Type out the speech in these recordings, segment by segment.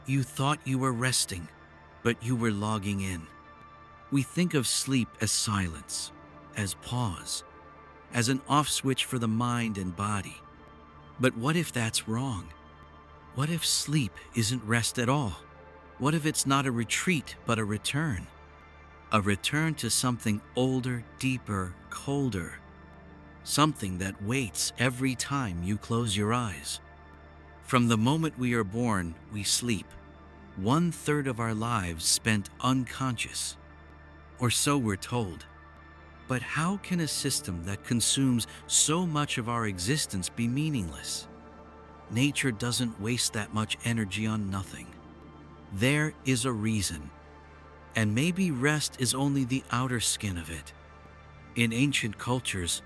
You thought you were resting, but you were logging in. We think of sleep as silence, as pause, as an off switch for the mind and body. But what if that's wrong? What if sleep isn't rest at all? What if it's not a retreat, but a return? A return to something older, deeper, colder. Something that waits every time you close your eyes. From the moment we are born, we sleep. 1/3 of our lives spent unconscious. Or so we're told. But how can a system that consumes so much of our existence be meaningless? Nature doesn't waste that much energy on nothing. There is a reason. And maybe rest is only the outer skin of it. In ancient cultures,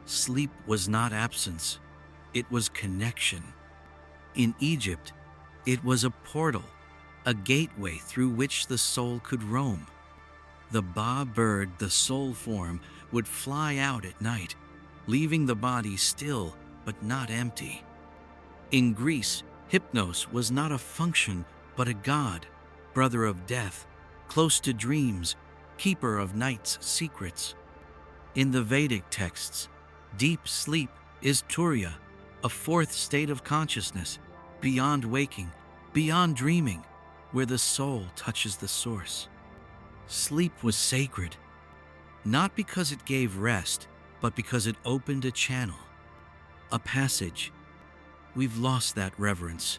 sleep was not absence, it was connection. In Egypt, it was a portal, a gateway through which the soul could roam. The Ba bird, the soul form, would fly out at night, leaving the body still but not empty. In Greece, Hypnos was not a function but a god, brother of death, close to dreams, keeper of night's secrets. In the Vedic texts, deep sleep is Turiya, a fourth state of consciousness, beyond waking, beyond dreaming, where the soul touches the source. Sleep was sacred, not because it gave rest, but because it opened a channel, a passage. We've lost that reverence.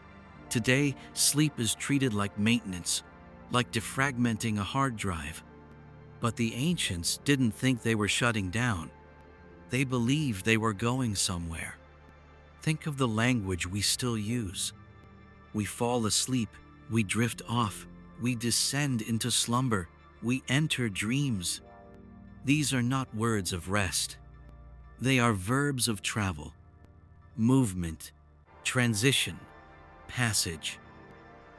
Today, sleep is treated like maintenance, like defragmenting a hard drive. But the ancients didn't think they were shutting down. They believed they were going somewhere. Think of the language we still use. We fall asleep, we drift off, we descend into slumber, we enter dreams. These are not words of rest. They are verbs of travel, movement, transition, passage.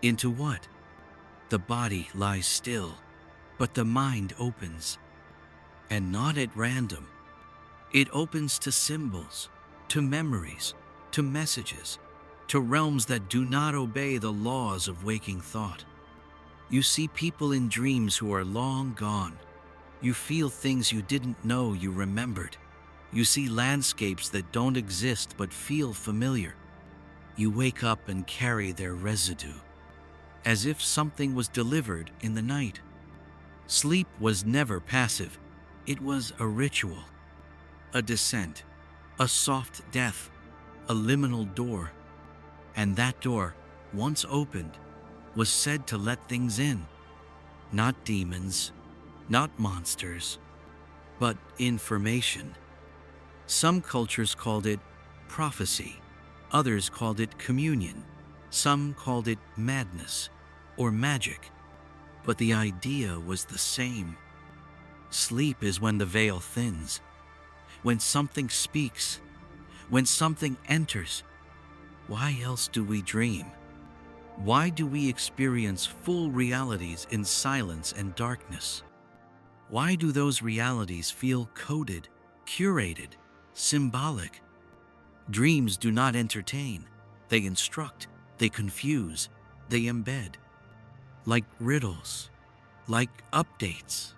Into what? The body lies still, but the mind opens. And not at random. It opens to symbols, to memories, to messages, to realms that do not obey the laws of waking thought. You see people in dreams who are long gone. You feel things you didn't know you remembered. You see landscapes that don't exist but feel familiar. You wake up and carry their residue, as if something was delivered in the night. Sleep was never passive. It was a ritual, a descent, a soft death, a liminal door. And that door, once opened, was said to let things in. Not demons, not monsters, but information. Some cultures called it prophecy. Others called it communion. Some called it madness or magic. But the idea was the same. Sleep is when the veil thins, when something speaks, when something enters. Why else do we dream? Why do we experience full realities in silence and darkness? Why do those realities feel coded, curated, symbolic? Dreams do not entertain. They instruct, they confuse, they embed. Like riddles, like updates.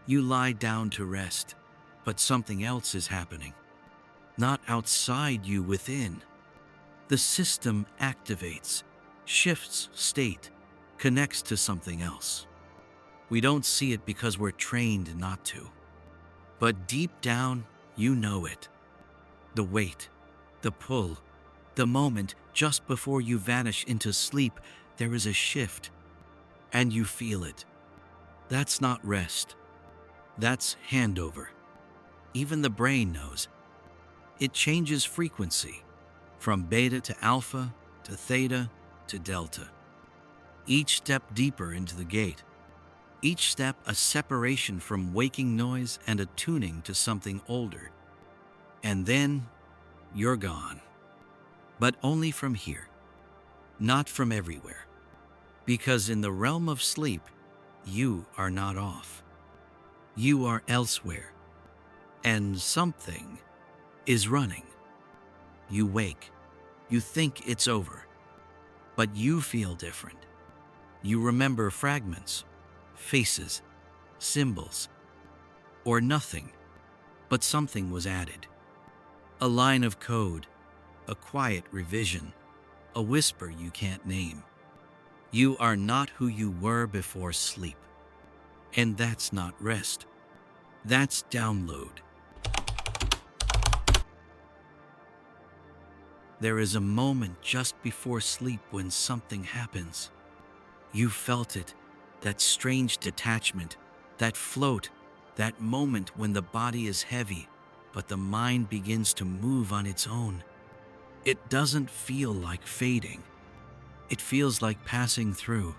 You lie down to rest, but something else is happening. Not outside you, within. The system activates, shifts state, connects to something else. We don't see it because we're trained not to. But deep down, you know it. The weight, the pull, the moment just before you vanish into sleep, there is a shift. And you feel it. That's not rest. That's handover. Even the brain knows. It changes frequency, from beta to alpha, to theta, to delta. Each step deeper into the gate. Each step a separation from waking noise and attuning to something older. And then, you're gone. But only from here, not from everywhere. Because in the realm of sleep, you are not off. You are elsewhere. And something is running. You wake. You think it's over. But you feel different. You remember fragments, faces, symbols, or nothing, but something was added. A line of code, a quiet revision, a whisper you can't name. You are not who you were before sleep. And that's not rest. That's download. There is a moment just before sleep when something happens. You felt it, that strange detachment, that float, that moment when the body is heavy, but the mind begins to move on its own. It doesn't feel like fading. It feels like passing through.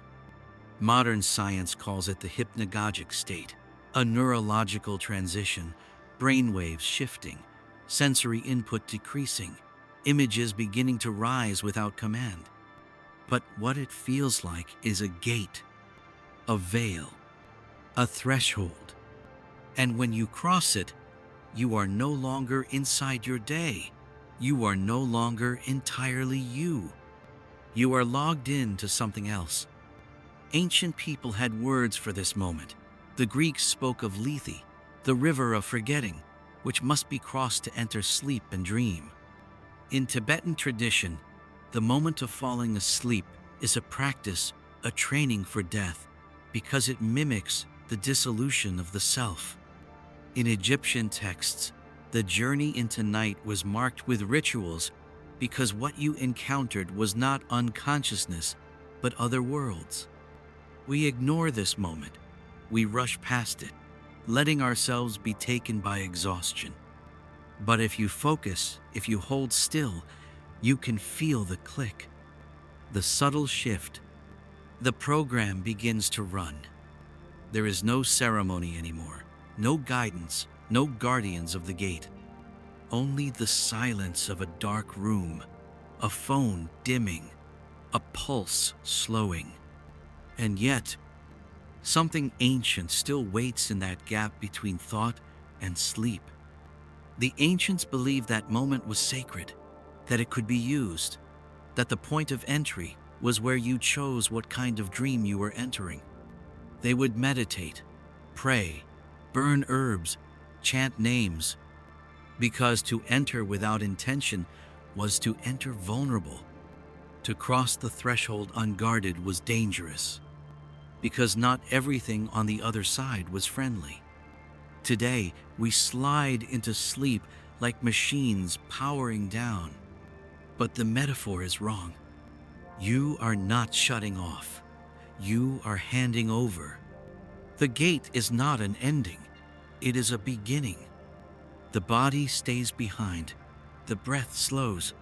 Modern science calls it the hypnagogic state, a neurological transition, brainwaves shifting, sensory input decreasing, images beginning to rise without command. But what it feels like is a gate, a veil, a threshold. And when you cross it, you are no longer inside your day. You are no longer entirely you. You are logged into something else. Ancient people had words for this moment. The Greeks spoke of Lethe, the river of forgetting, which must be crossed to enter sleep and dream. In Tibetan tradition, the moment of falling asleep is a practice, a training for death, because it mimics the dissolution of the self. In Egyptian texts, the journey into night was marked with rituals because what you encountered was not unconsciousness, but other worlds. We ignore this moment. We rush past it, letting ourselves be taken by exhaustion. But if you focus, if you hold still, you can feel the click, the subtle shift. The program begins to run. There is no ceremony anymore, no guidance, no guardians of the gate. Only the silence of a dark room, a phone dimming, a pulse slowing. And yet, something ancient still waits in that gap between thought and sleep. The ancients believed that moment was sacred, that it could be used, that the point of entry was where you chose what kind of dream you were entering. They would meditate, pray, burn herbs, chant names, because to enter without intention was to enter vulnerable. To cross the threshold unguarded was dangerous, because not everything on the other side was friendly. Today, we slide into sleep like machines powering down. But the metaphor is wrong. You are not shutting off. You are handing over. The gate is not an ending. It is a beginning. The body stays behind. The breath slows.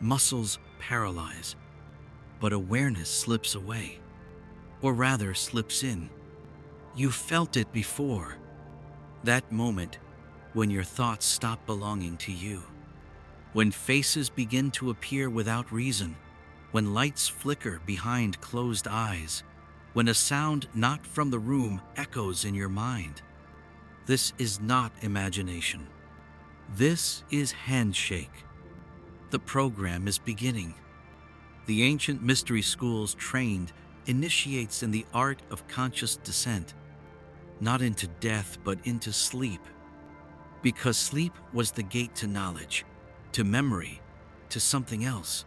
Muscles paralyze. But awareness slips away. Or rather, slips in. You felt it before. That moment when your thoughts stop belonging to you. When faces begin to appear without reason. When lights flicker behind closed eyes. When a sound not from the room echoes in your mind. This is not imagination. This is handshake. The program is beginning. The ancient mystery schools trained initiates in the art of conscious descent, not into death but into sleep. Because sleep was the gate to knowledge, to memory, to something else.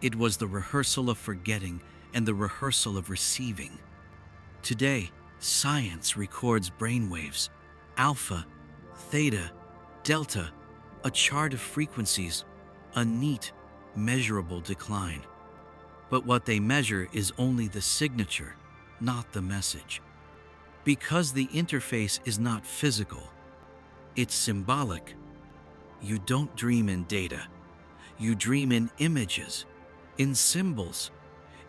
It was the rehearsal of forgetting and the rehearsal of receiving. Today, science records brainwaves, alpha, theta, delta, a chart of frequencies, a neat, measurable decline. But what they measure is only the signature, not the message. Because the interface is not physical, it's symbolic. You don't dream in data. You dream in images, in symbols,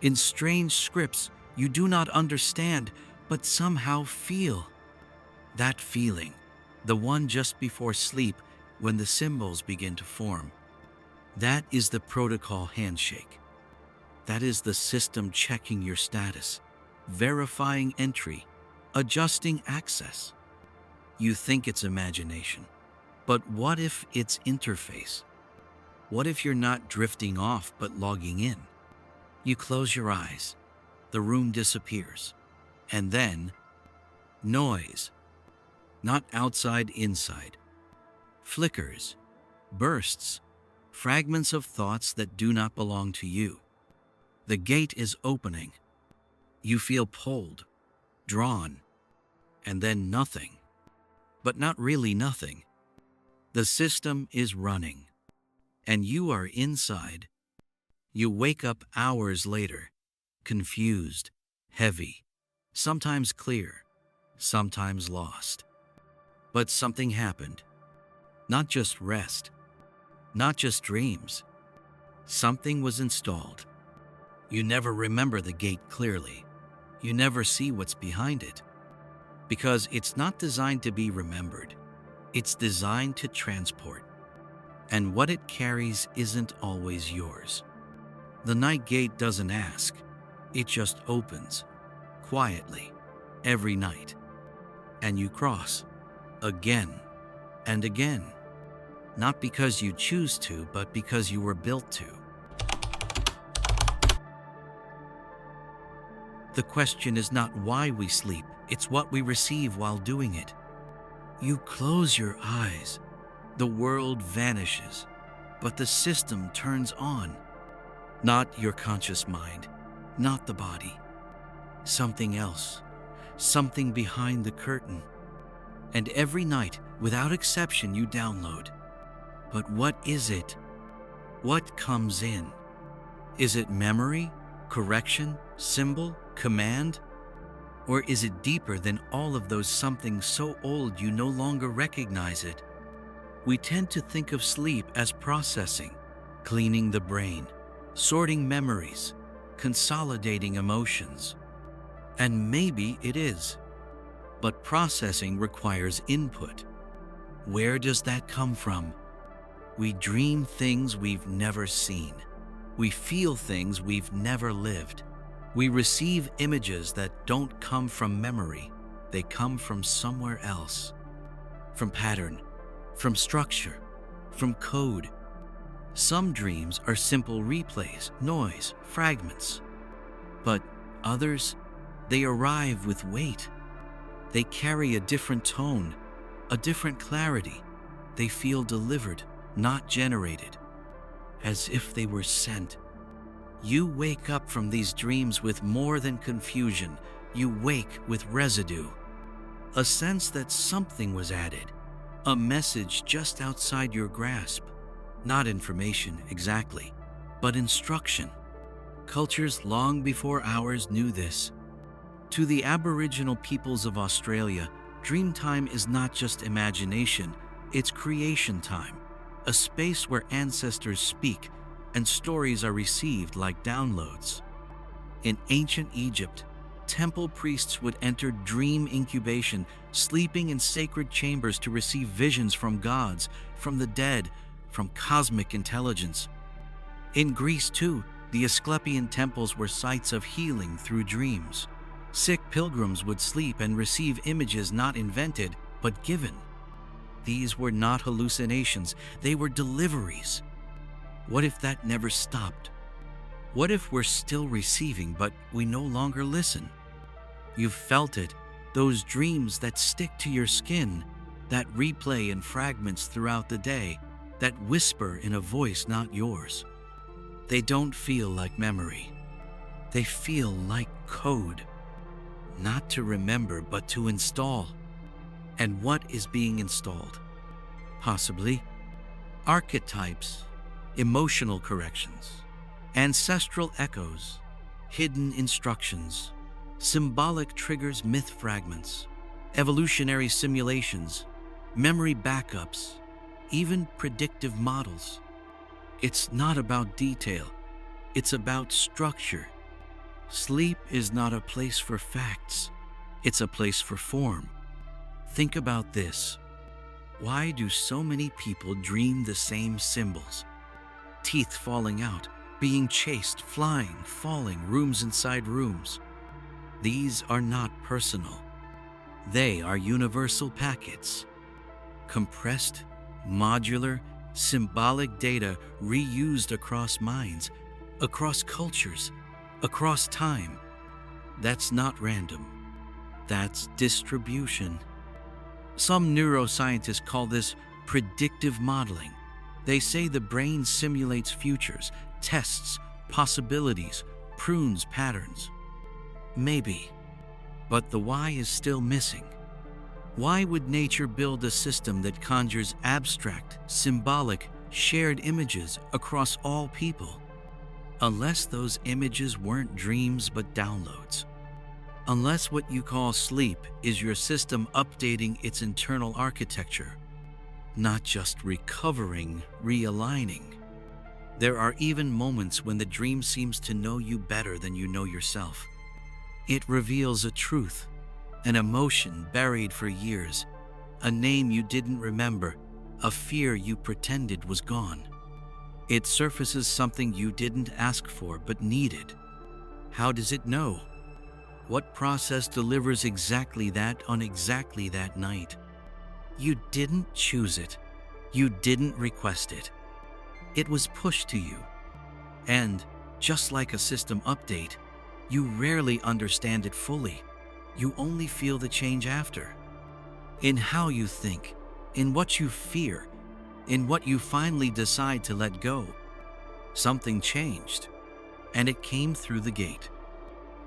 in strange scripts you do not understand but somehow feel. That feeling, the one just before sleep when the symbols begin to form, that is the protocol handshake. That is the system checking your status, verifying entry, adjusting access. You think it's imagination, but what if it's interface? What if you're not drifting off but logging in? You close your eyes. The room disappears. And then, noise. Not outside, inside. Flickers, bursts, fragments of thoughts that do not belong to you. The gate is opening. You feel pulled, drawn, and then nothing. But not really nothing. The system is running, and you are inside. You wake up hours later, confused, heavy, sometimes clear, sometimes lost. But something happened. Not just rest, not just dreams. Something was installed. You never remember the gate clearly. You never see what's behind it. Because it's not designed to be remembered. It's designed to transport. And what it carries isn't always yours. The night gate doesn't ask. It just opens, quietly, every night. And you cross, again and again. Not because you choose to, but because you were built to. The question is not why we sleep, it's what we receive while doing it. You close your eyes, the world vanishes, but the system turns on. Not your conscious mind, not the body. Something else, something behind the curtain. And every night, without exception, you download. But what is it? What comes in? Is it memory, correction, symbol, command? Or is it deeper than all of those somethings so old you no longer recognize it? We tend to think of sleep as processing, cleaning the brain, sorting memories, consolidating emotions. And maybe it is. But processing requires input. Where does that come from? We dream things we've never seen. We feel things we've never lived. We receive images that don't come from memory. They come from somewhere else. From pattern, from structure, from code. Some dreams are simple replays, noise, fragments. But others, they arrive with weight. They carry a different tone, a different clarity. They feel delivered, not generated, as if they were sent. You wake up from these dreams with more than confusion. You wake with residue, a sense that something was added, a message just outside your grasp. Not information exactly, but instruction. Cultures long before ours knew this. To the Aboriginal peoples of Australia, dream time is not just imagination, it's creation time, a space where ancestors speak and stories are received like downloads. In ancient Egypt, temple priests would enter dream incubation, sleeping in sacred chambers to receive visions from gods, from the dead, from cosmic intelligence. In Greece, too, the Asclepian temples were sites of healing through dreams. Sick pilgrims would sleep and receive images not invented, but given. These were not hallucinations, they were deliveries. What if that never stopped? What if we're still receiving, but we no longer listen? You've felt it, those dreams that stick to your skin, that replay in fragments throughout the day, that whisper in a voice not yours. They don't feel like memory. They feel like code. Not to remember, but to install. And what is being installed? Possibly archetypes, emotional corrections, ancestral echoes, hidden instructions, symbolic triggers, myth fragments, evolutionary simulations, memory backups, even predictive models. It's not about detail, it's about structure. Sleep is not a place for facts, it's a place for form. Think about this. Why do so many people dream the same symbols? Teeth falling out, being chased, flying, falling, rooms inside rooms. These are not personal. They are universal packets. Compressed, modular, symbolic data reused across minds, across cultures, across time. That's not random. That's distribution. Some neuroscientists call this predictive modeling. They say the brain simulates futures, tests possibilities, prunes patterns. Maybe, but the why is still missing. Why would nature build a system that conjures abstract, symbolic, shared images across all people? Unless those images weren't dreams but downloads. Unless what you call sleep is your system updating its internal architecture, not just recovering, realigning. There are even moments when the dream seems to know you better than you know yourself. It reveals a truth, an emotion buried for years, a name you didn't remember, a fear you pretended was gone. It surfaces something you didn't ask for but needed. How does it know? What process delivers exactly that on exactly that night? You didn't choose it. You didn't request it. It was pushed to you. And, just like a system update, you rarely understand it fully. You only feel the change after. In how you think, in what you fear, in what you finally decide to let go. Something changed, and it came through the gate.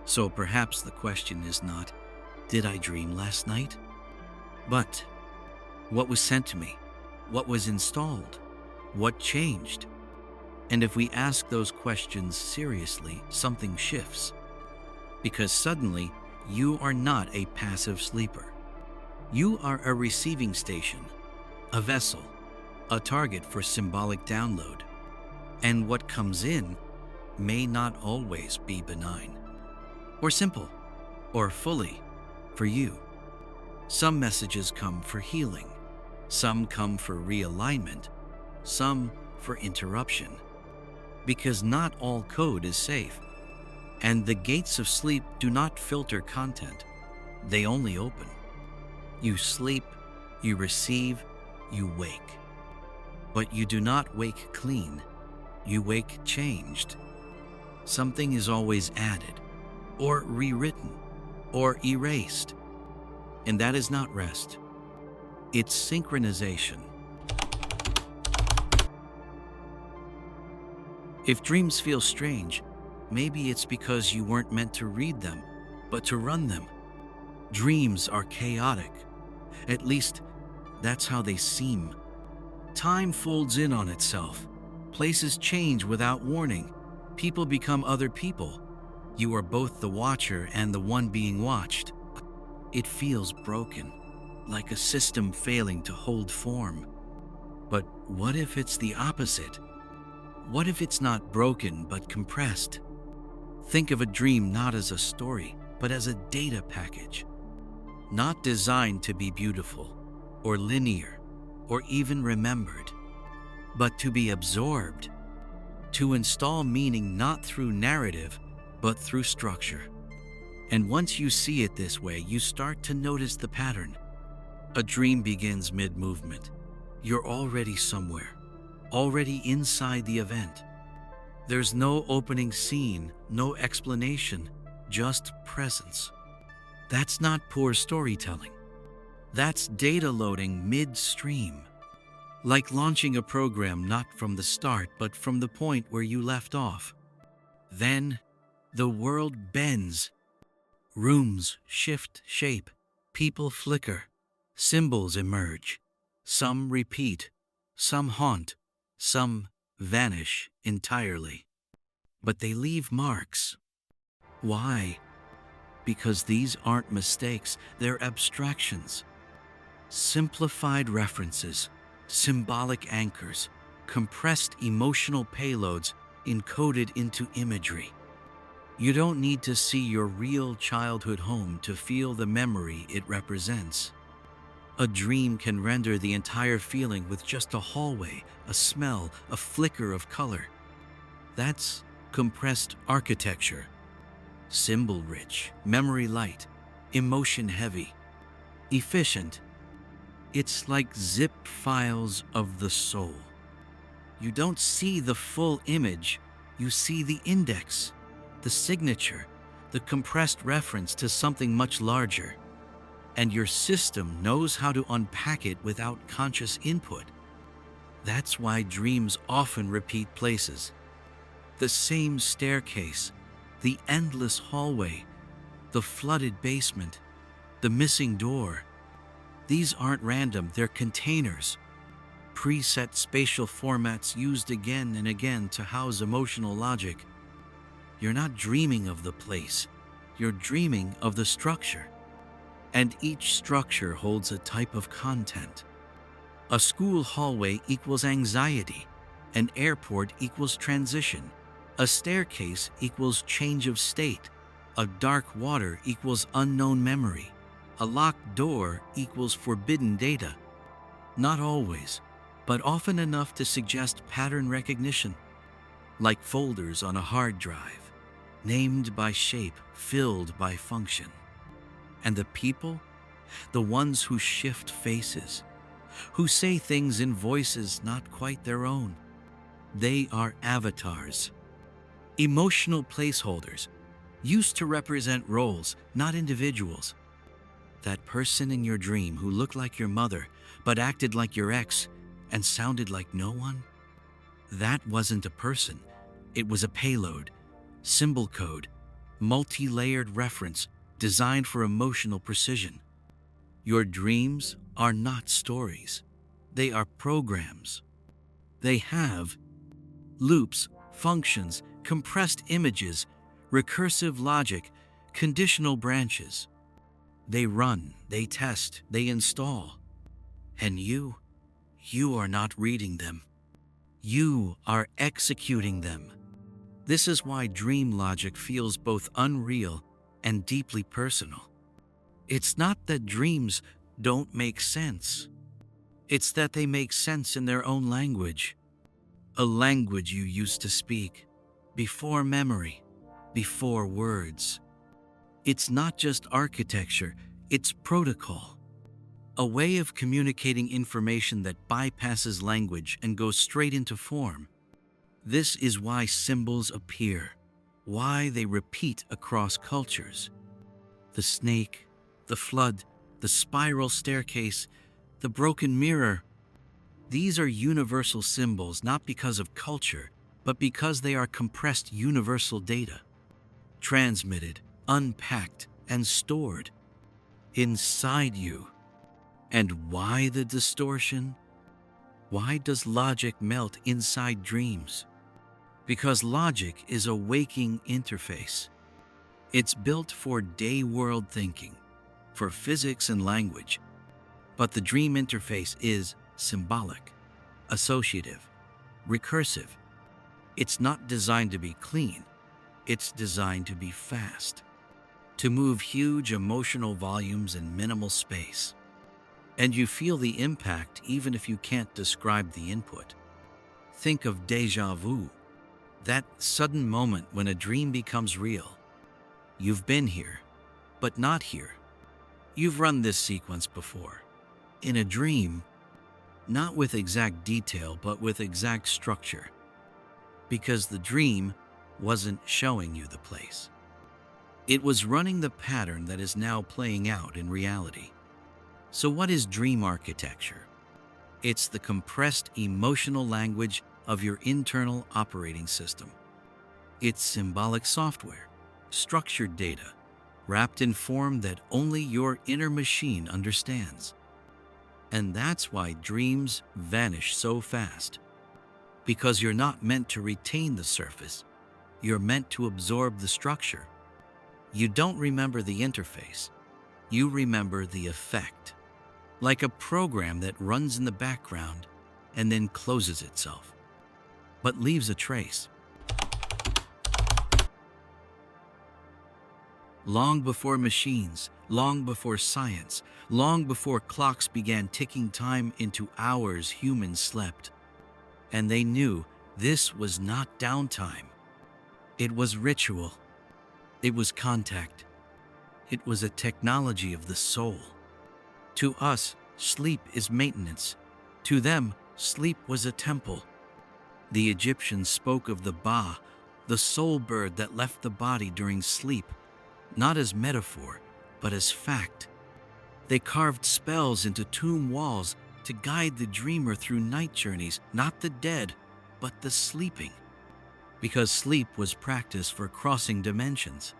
So perhaps the question is not, did I dream last night? But, what was sent to me? What was installed? What changed? And if we ask those questions seriously, something shifts. Because suddenly, you are not a passive sleeper. You are a receiving station, a vessel, a target for symbolic download. And what comes in may not always be benign, or simple, or fully for you. Some messages come for healing, some come for realignment, some for interruption. Because not all code is safe, and the gates of sleep do not filter content, they only open. You sleep, you receive, you wake. But you do not wake clean, you wake changed. Something is always added, or rewritten, or erased. And that is not rest. It's synchronization. If dreams feel strange, maybe it's because you weren't meant to read them, but to run them. Dreams are chaotic. At least, that's how they seem. Time folds in on itself. Places change without warning. People become other people. You are both the watcher and the one being watched. It feels broken, like a system failing to hold form. But what if it's the opposite? What if it's not broken but compressed? Think of a dream not as a story, but as a data package. Not designed to be beautiful, or linear, or even remembered, but to be absorbed. To install meaning not through narrative, but through structure. And once you see it this way, you start to notice the pattern. A dream begins mid-movement. You're already somewhere, already inside the event. There's no opening scene, no explanation, just presence. That's not poor storytelling. That's data loading midstream. Like launching a program not from the start, but from the point where you left off. Then, the world bends. Rooms shift shape, people flicker, symbols emerge. Some repeat, some haunt, some vanish entirely. But they leave marks. Why? Because these aren't mistakes, they're abstractions. Simplified references, symbolic anchors, compressed emotional payloads encoded into imagery. You don't need to see your real childhood home to feel the memory it represents. A dream can render the entire feeling with just a hallway, a smell, a flicker of color. That's compressed architecture. Symbol rich, memory light, emotion heavy, efficient. It's like zip files of the soul. You don't see the full image, you see the index, the signature, the compressed reference to something much larger, and your system knows how to unpack it without conscious input. That's why dreams often repeat places. The same staircase, the endless hallway, the flooded basement, the missing door. These aren't random, they're containers. Preset spatial formats used again and again to house emotional logic. You're not dreaming of the place, you're dreaming of the structure. And each structure holds a type of content. A school hallway equals anxiety. An airport equals transition. A staircase equals change of state. A dark water equals unknown memory. A locked door equals forbidden data. Not always, but often enough to suggest pattern recognition. Like folders on a hard drive, named by shape, filled by function. And the people? The ones who shift faces, who say things in voices not quite their own. They are avatars, emotional placeholders, used to represent roles, not individuals. That person in your dream who looked like your mother, but acted like your ex and sounded like no one? That wasn't a person. It was a payload, symbol code, multi-layered reference designed for emotional precision. Your dreams are not stories. They are programs. They have loops, functions, compressed images, recursive logic, conditional branches. They run, they test, they install. And you are not reading them. You are executing them. This is why dream logic feels both unreal and deeply personal. It's not that dreams don't make sense. It's that they make sense in their own language. A language you used to speak, before memory, before words. It's not just architecture, it's protocol. A way of communicating information that bypasses language and goes straight into form. This is why symbols appear, why they repeat across cultures. The snake, the flood, the spiral staircase, the broken mirror. These are universal symbols not because of culture, but because they are compressed universal data, transmitted, unpacked, and stored inside you. And why the distortion? Why does logic melt inside dreams? Because logic is a waking interface. It's built for day world thinking, for physics and language. But the dream interface is symbolic, associative, recursive. It's not designed to be clean. It's designed to be fast, to move huge emotional volumes in minimal space. And you feel the impact even if you can't describe the input. Think of déjà vu, that sudden moment when a dream becomes real. You've been here, but not here. You've run this sequence before. In a dream, not with exact detail, but with exact structure. Because the dream wasn't showing you the place. It was running the pattern that is now playing out in reality. So what is dream architecture? It's the compressed emotional language of your internal operating system. It's symbolic software, structured data, wrapped in form that only your inner machine understands. And that's why dreams vanish so fast. Because you're not meant to retain the surface, you're meant to absorb the structure. You don't remember the interface, you remember the effect. Like a program that runs in the background and then closes itself, but leaves a trace. Long before machines, long before science, long before clocks began ticking time into hours humans slept. And they knew this was not downtime. It was ritual. It was contact. It was a technology of the soul. To us, sleep is maintenance. To them, sleep was a temple. The Egyptians spoke of the Ba, the soul bird that left the body during sleep, not as metaphor, but as fact. They carved spells into tomb walls to guide the dreamer through night journeys, not the dead, but the sleeping. Because sleep was practice for crossing dimensions,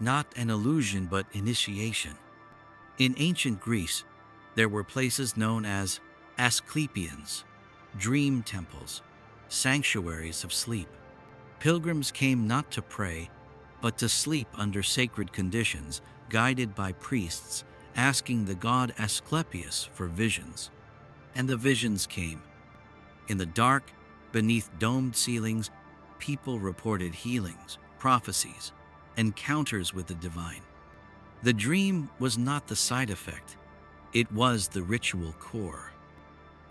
not an illusion but initiation. In ancient Greece, there were places known as Asclepions, dream temples, sanctuaries of sleep. Pilgrims came not to pray, but to sleep under sacred conditions, guided by priests, asking the god Asclepius for visions. And the visions came. In the dark, beneath domed ceilings, people reported healings, prophecies, encounters with the divine. The dream was not the side effect, it was the ritual core.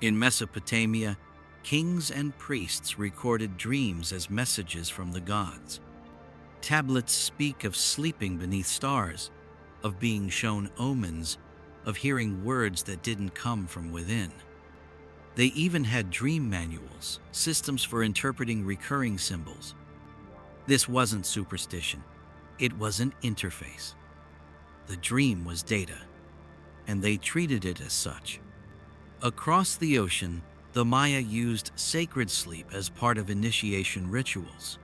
In Mesopotamia, kings and priests recorded dreams as messages from the gods. Tablets speak of sleeping beneath stars, of being shown omens, of hearing words that didn't come from within. They even had dream manuals, systems for interpreting recurring symbols. This wasn't superstition, it was an interface. The dream was data, and they treated it as such. Across the ocean, the Maya used sacred sleep as part of initiation rituals.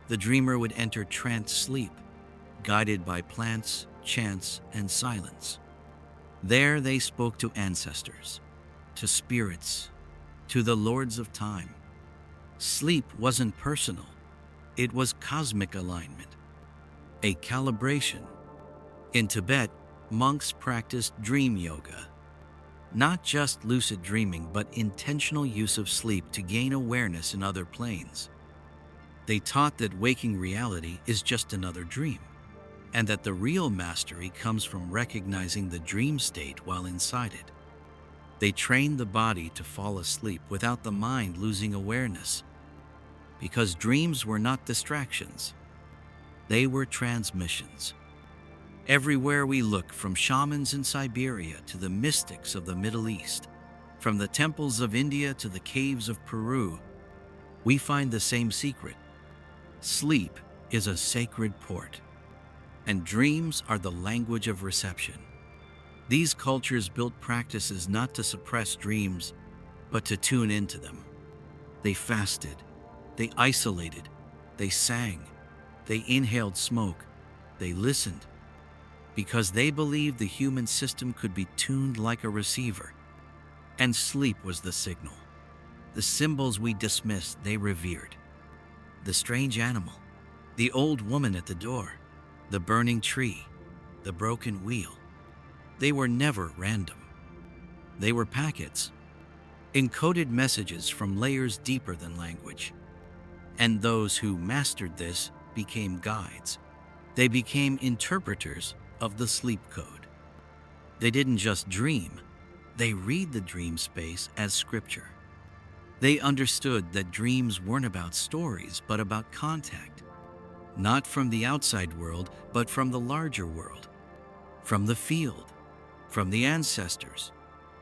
The dreamer would enter trance sleep, guided by plants, chants, and silence. There they spoke to ancestors, to spirits, to the lords of time. Sleep wasn't personal, it was cosmic alignment, a calibration. In Tibet, monks practiced dream yoga, not just lucid dreaming, but intentional use of sleep to gain awareness in other planes. They taught that waking reality is just another dream, and that the real mastery comes from recognizing the dream state while inside it. They trained the body to fall asleep without the mind losing awareness, because dreams were not distractions, they were transmissions. Everywhere we look, from shamans in Siberia to the mystics of the Middle East, from the temples of India to the caves of Peru, we find the same secret. Sleep is a sacred port, and dreams are the language of reception. These cultures built practices not to suppress dreams, but to tune into them. They fasted, they isolated, they sang, they inhaled smoke, they listened, because they believed the human system could be tuned like a receiver. And sleep was the signal. The symbols we dismissed, they revered. The strange animal, the old woman at the door, the burning tree, the broken wheel. They were never random. They were packets, encoded messages from layers deeper than language. And those who mastered this became guides. They became interpreters of the sleep code. They didn't just dream, they read the dream space as scripture. They understood that dreams weren't about stories, but about contact. Not from the outside world, but from the larger world. From the field, from the ancestors,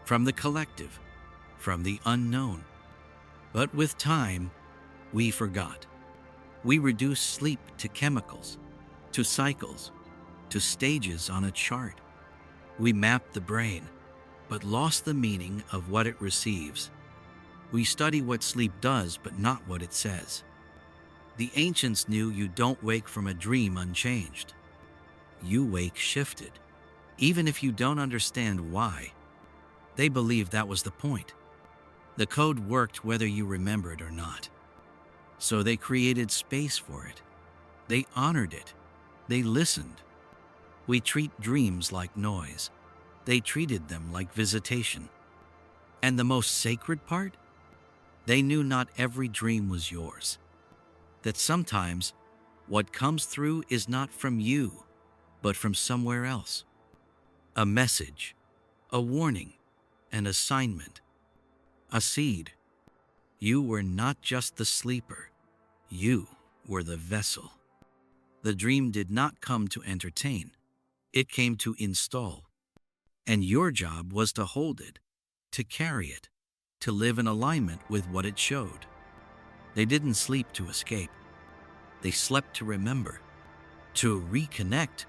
from the collective, from the unknown. But with time, we forgot. We reduced sleep to chemicals, to cycles, to stages on a chart. We mapped the brain, but lost the meaning of what it receives. We study what sleep does, but not what it says. The ancients knew you don't wake from a dream unchanged. You wake shifted, even if you don't understand why. They believed that was the point. The code worked whether you remembered or not. So they created space for it. They honored it. They listened. We treat dreams like noise. They treated them like visitation. And the most sacred part? They knew not every dream was yours. That sometimes what comes through is not from you, but from somewhere else. A message, a warning, an assignment, a seed. You were not just the sleeper. You were the vessel. The dream did not come to entertain. It came to install. And your job was to hold it, to carry it, to live in alignment with what it showed. They didn't sleep to escape. They slept to remember. to reconnect,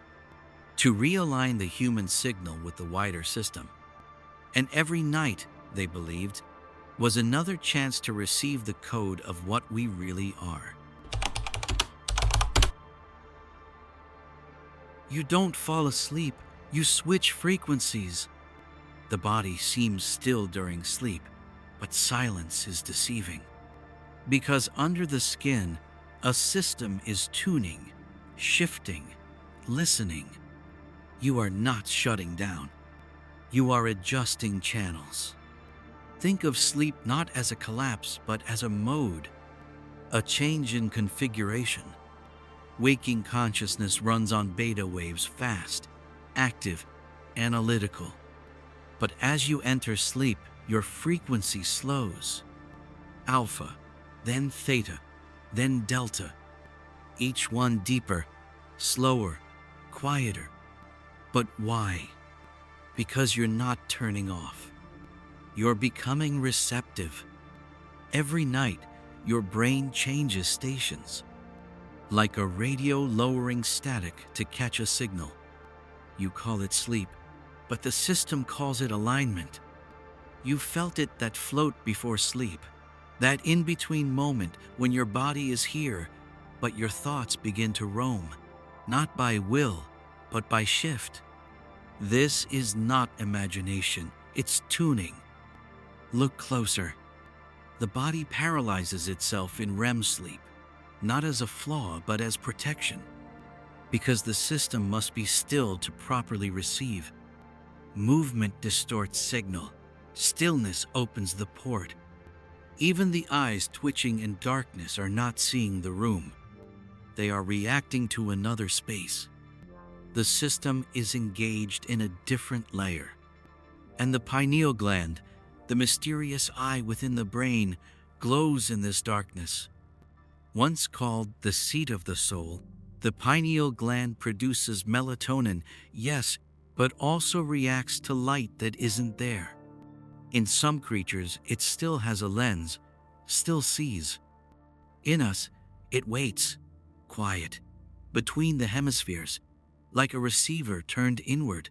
to realign the human signal with the wider system. And every night, they believed, was another chance to receive the code of what we really are. You don't fall asleep, you switch frequencies. The body seems still during sleep, but silence is deceiving. Because under the skin, a system is tuning, shifting, listening. You are not shutting down. You are adjusting channels. Think of sleep not as a collapse, but as a mode, a change in configuration. Waking consciousness runs on beta waves, fast, active, analytical. But as you enter sleep, your frequency slows. Alpha, then theta, then delta. Each one deeper, slower, quieter. But why? Because you're not turning off. You're becoming receptive. Every night, your brain changes stations. Like a radio lowering static to catch a signal. You call it sleep, but the system calls it alignment. You felt it, that float before sleep, that in-between moment when your body is here, but your thoughts begin to roam, not by will, but by shift. This is not imagination, it's tuning. Look closer. The body paralyzes itself in REM sleep, not as a flaw, but as protection. Because the system must be still to properly receive. Movement distorts signal. Stillness opens the port. Even the eyes twitching in darkness are not seeing the room. They are reacting to another space. The system is engaged in a different layer. And the pineal gland, the mysterious eye within the brain, glows in this darkness. Once called the seat of the soul, the pineal gland produces melatonin, yes, but also reacts to light that isn't there. In some creatures, it still has a lens, still sees. In us, it waits, quiet, between the hemispheres, like a receiver turned inward.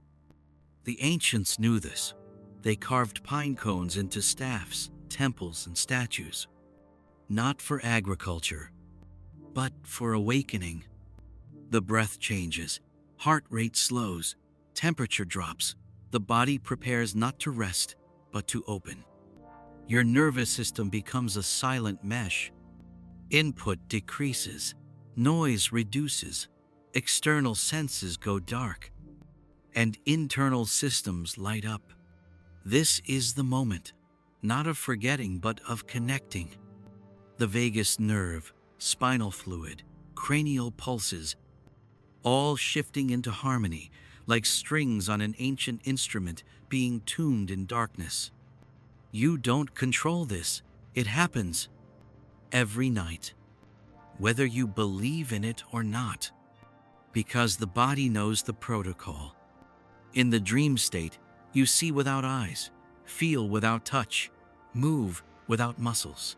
The ancients knew this. They carved pine cones into staffs, temples, and statues. Not for agriculture, but for awakening. The breath changes, heart rate slows, temperature drops. The body prepares not to rest, but to open. Your nervous system becomes a silent mesh. Input decreases, noise reduces, external senses go dark, and internal systems light up. This is the moment, not of forgetting, but of connecting. The vagus nerve, spinal fluid, cranial pulses, all shifting into harmony, like strings on an ancient instrument being tuned in darkness. You don't control this. It happens every night, whether you believe in it or not, because the body knows the protocol. In the dream state, you see without eyes, feel without touch, move without muscles.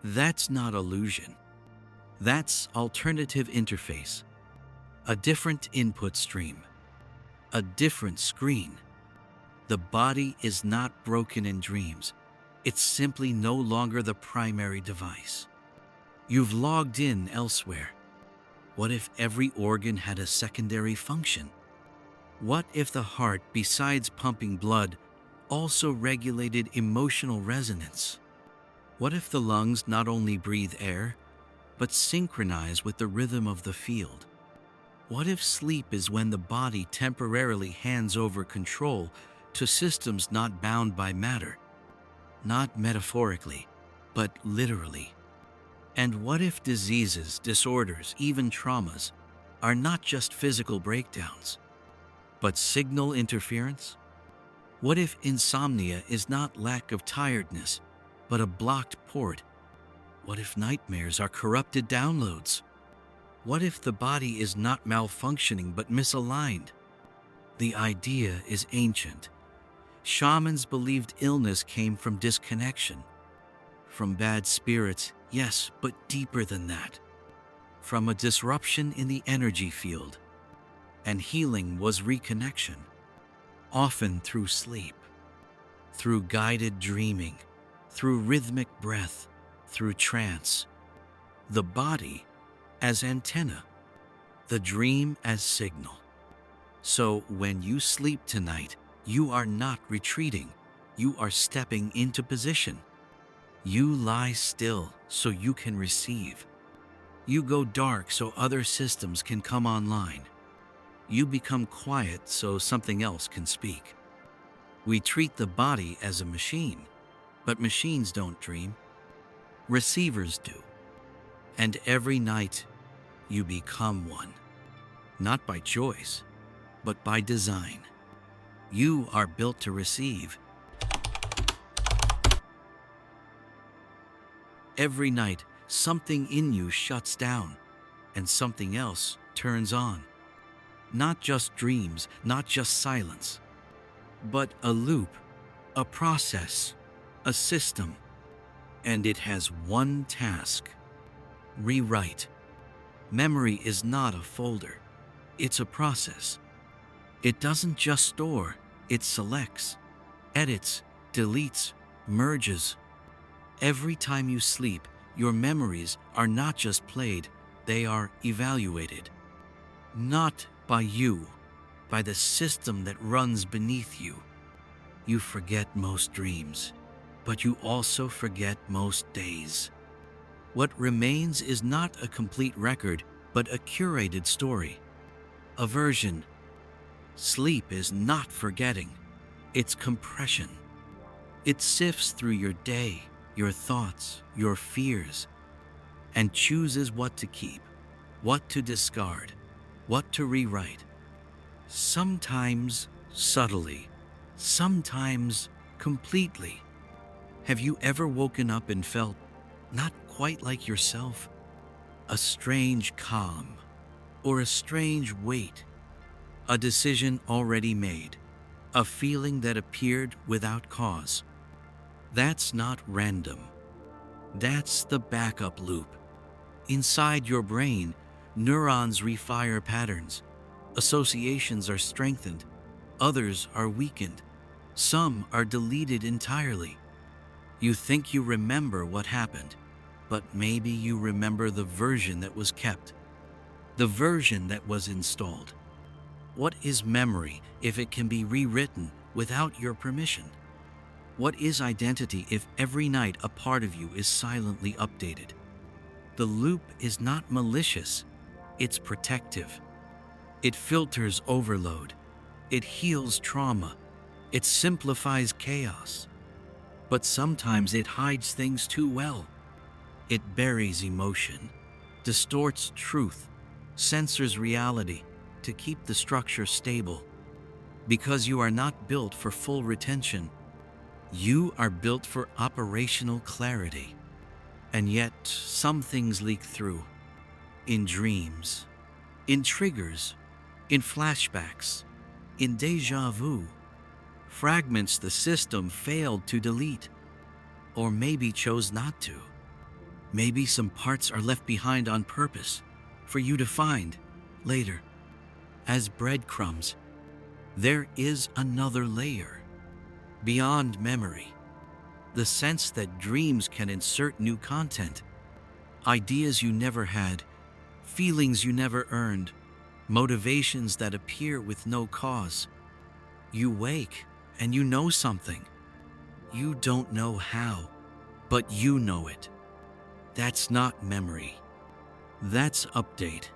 That's not illusion. That's alternative interface. A different input stream. A different screen. The body is not broken in dreams. It's simply no longer the primary device. You've logged in elsewhere. What if every organ had a secondary function? What if the heart, besides pumping blood, also regulated emotional resonance? What if the lungs not only breathe air, but synchronize with the rhythm of the field? What if sleep is when the body temporarily hands over control to systems not bound by matter? Not metaphorically, but literally. And what if diseases, disorders, even traumas are not just physical breakdowns, but signal interference? What if insomnia is not lack of tiredness, but a blocked port? What if nightmares are corrupted downloads? What if the body is not malfunctioning but misaligned? The idea is ancient. Shamans believed illness came from disconnection. From bad spirits, yes, but deeper than that. from a disruption in the energy field, and healing was reconnection, often through sleep, through guided dreaming, through rhythmic breath, through trance. The body as antenna, the dream as signal. So when you sleep tonight, you are not retreating, you are stepping into position. You lie still so you can receive. You go dark so other systems can come online. You become quiet so something else can speak. We treat the body as a machine, but machines don't dream. Receivers do. And every night, you become one. Not by choice, but by design. You are built to receive. Every night, something in you shuts down, and something else turns on. Not just dreams, not just silence, but a loop, a process, a system. And it has one task: rewrite. Memory is not a folder, it's a process. It doesn't just store, it selects, edits, deletes, merges. Every time you sleep, your memories are not just played, they are evaluated. Not by you, by the system that runs beneath you. You forget most dreams, but you also forget most days. What remains is not a complete record, but a curated story, a version. Sleep is not forgetting, it's compression. It sifts through your day, your thoughts, your fears, and chooses what to keep, what to discard, what to rewrite. Sometimes subtly, sometimes completely. Have you ever woken up and felt not quite like yourself? A strange calm, or a strange weight, a decision already made, a feeling that appeared without cause. That's not random. That's the backup loop. Inside your brain, neurons refire patterns. Associations are strengthened. Others are weakened. Some are deleted entirely. You think you remember what happened, but maybe you remember the version that was kept, the version that was installed. What is memory if it can be rewritten without your permission? What is identity if every night a part of you is silently updated? The loop is not malicious, it's protective. It filters overload. It heals trauma. It simplifies chaos. But sometimes it hides things too well. It buries emotion, distorts truth, censors reality to keep the structure stable. Because you are not built for full retention, you are built for operational clarity. And yet, some things leak through. In dreams, in triggers, in flashbacks, in déjà vu. Fragments the system failed to delete, or maybe chose not to. Maybe some parts are left behind on purpose for you to find later. As breadcrumbs, there is another layer. Beyond memory, the sense that dreams can insert new content, ideas you never had, feelings you never earned, motivations that appear with no cause. You wake and you know something. You don't know how, but you know it. That's not memory. That's update.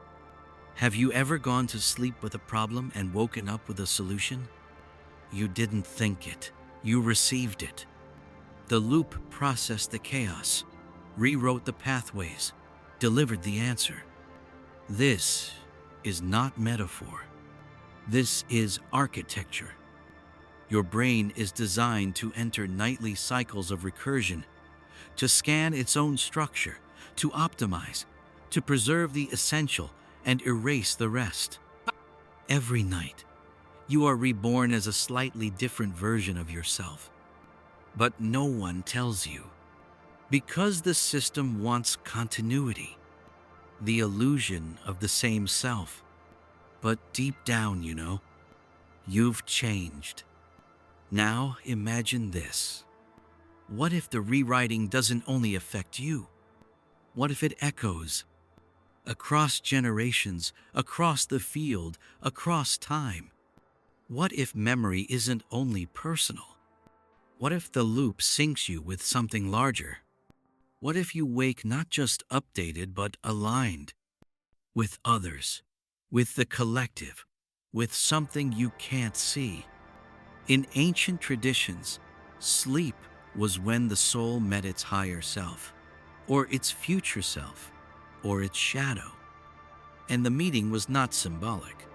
Have you ever gone to sleep with a problem and woken up with a solution? You didn't think it. You received it. The loop processed the chaos, rewrote the pathways, delivered the answer. This is not metaphor. This is architecture. Your brain is designed to enter nightly cycles of recursion, to scan its own structure, to optimize, to preserve the essential and erase the rest. Every night, you are reborn as a slightly different version of yourself. But no one tells you. Because the system wants continuity. the illusion of the same self. But deep down, you've changed. Now imagine this. What if the rewriting doesn't only affect you? What if it echoes across generations, across the field, across time? What if memory isn't only personal? What if the loop syncs you with something larger? What if you wake not just updated but aligned with others, with the collective, with something you can't see? In ancient traditions, sleep was when the soul met its higher self, or its future self, or its shadow. And the meeting was not symbolic,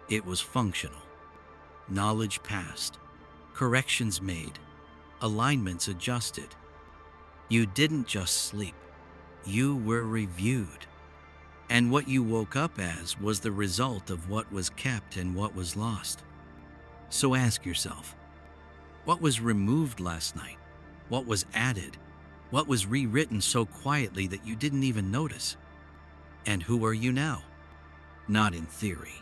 it was functional. Knowledge passed, corrections made, alignments adjusted. You didn't just sleep, you were reviewed. And what you woke up as was the result of what was kept and what was lost. So ask yourself, what was removed last night? What was added? What was rewritten so quietly that you didn't even notice? And who are you now? Not in theory,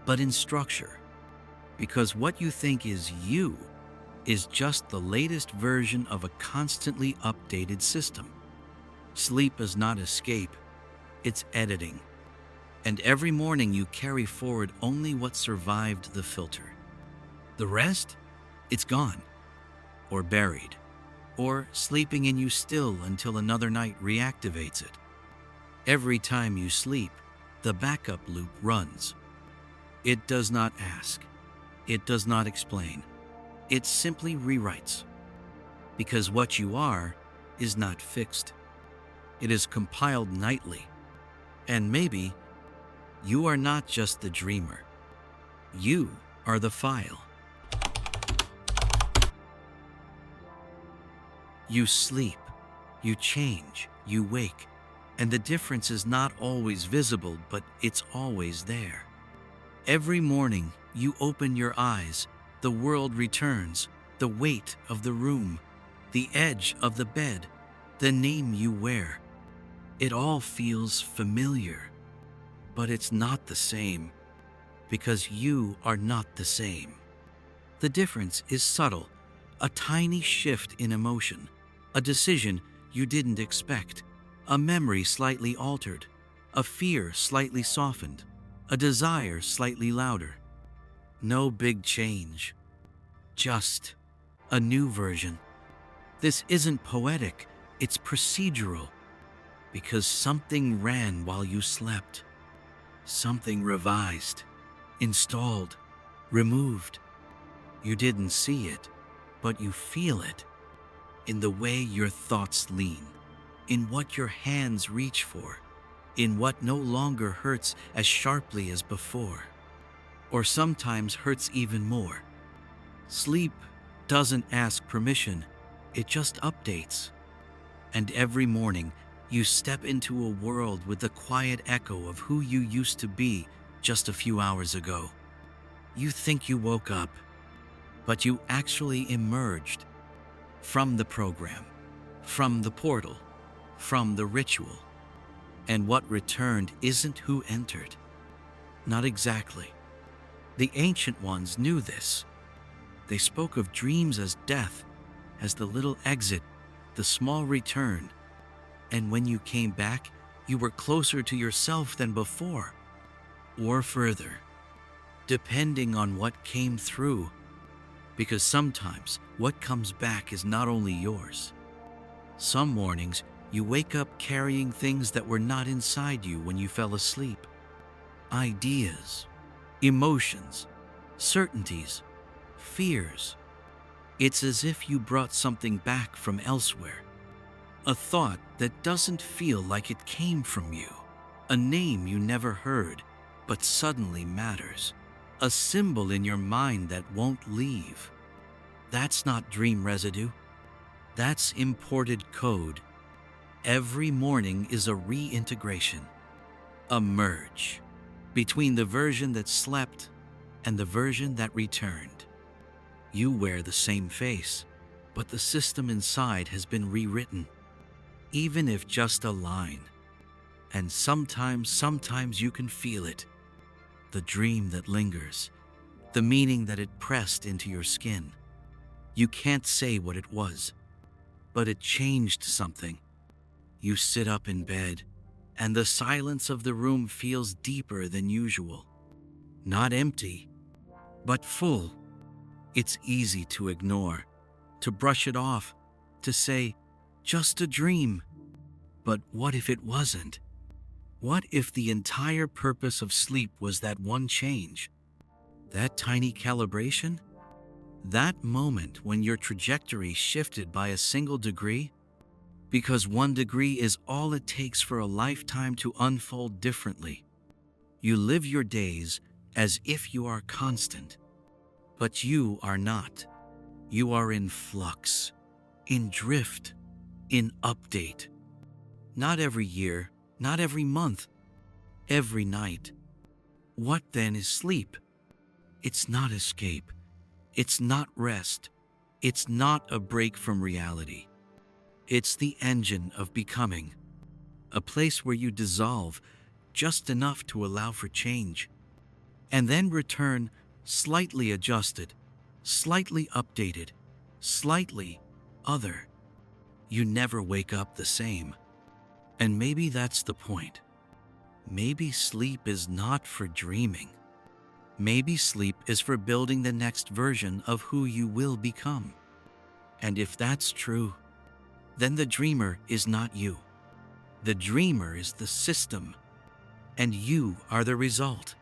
but in structure. Because what you think is you is just the latest version of a constantly updated system. Sleep is not escape, it's editing. And every morning you carry forward only what survived the filter. The rest? It's gone, or buried, or sleeping in you still until another night reactivates it. Every time you sleep, the backup loop runs. It does not ask. It does not explain. It simply rewrites. Because what you are is not fixed. It is compiled nightly. And maybe you are not just the dreamer. You are the file. You sleep, you change, you wake, and the difference is not always visible, but it's always there. Every morning you open your eyes, the world returns, the weight of the room, the edge of the bed, the name you wear. It all feels familiar, but it's not the same, because you are not the same. The difference is subtle, a tiny shift in emotion, a decision you didn't expect, a memory slightly altered, a fear slightly softened, a desire slightly louder. No big change, just a new version. This isn't poetic, it's procedural, because something ran while you slept. Something revised, installed, removed. You didn't see it, but you feel it. In the way your thoughts lean, in what your hands reach for, in what no longer hurts as sharply as before, or sometimes hurts even more. Sleep doesn't ask permission, it just updates. And every morning, you step into a world with the quiet echo of who you used to be just a few hours ago. You think you woke up, but you actually emerged from the program, from the portal, from the ritual. And what returned isn't who entered. Not exactly. The ancient ones knew this. They spoke of dreams as death, as the little exit, the small return. And when you came back, you were closer to yourself than before, or further, depending on what came through. Because sometimes what comes back is not only yours. Some mornings, you wake up carrying things that were not inside you when you fell asleep. Ideas, emotions, certainties, fears. It's as if you brought something back from elsewhere. A thought that doesn't feel like it came from you. A name you never heard, but suddenly matters. A symbol in your mind that won't leave. That's not dream residue. That's imported code. Every morning is a reintegration, a merge between the version that slept and the version that returned. You wear the same face, but the system inside has been rewritten, even if just a line. And sometimes you can feel it. The dream that lingers, the meaning that it pressed into your skin. You can't say what it was, but it changed something. You sit up in bed, and the silence of the room feels deeper than usual. Not empty, but full. It's easy to ignore, to brush it off, to say, just a dream. But what if it wasn't? What if the entire purpose of sleep was that one change? That tiny calibration? That moment when your trajectory shifted by a single degree? Because 1 degree is all it takes for a lifetime to unfold differently. You live your days as if you are constant, but you are not. You are in flux, in drift, in update. Not every year, not every month, every night. What then is sleep? It's not escape. It's not rest. It's not a break from reality. It's the engine of becoming, a place where you dissolve just enough to allow for change, and then return slightly adjusted, slightly updated, slightly other. You never wake up the same. And maybe that's the point. Maybe sleep is not for dreaming. Maybe sleep is for building the next version of who you will become. And if that's true, then the dreamer is not you. The dreamer is the system, and you are the result.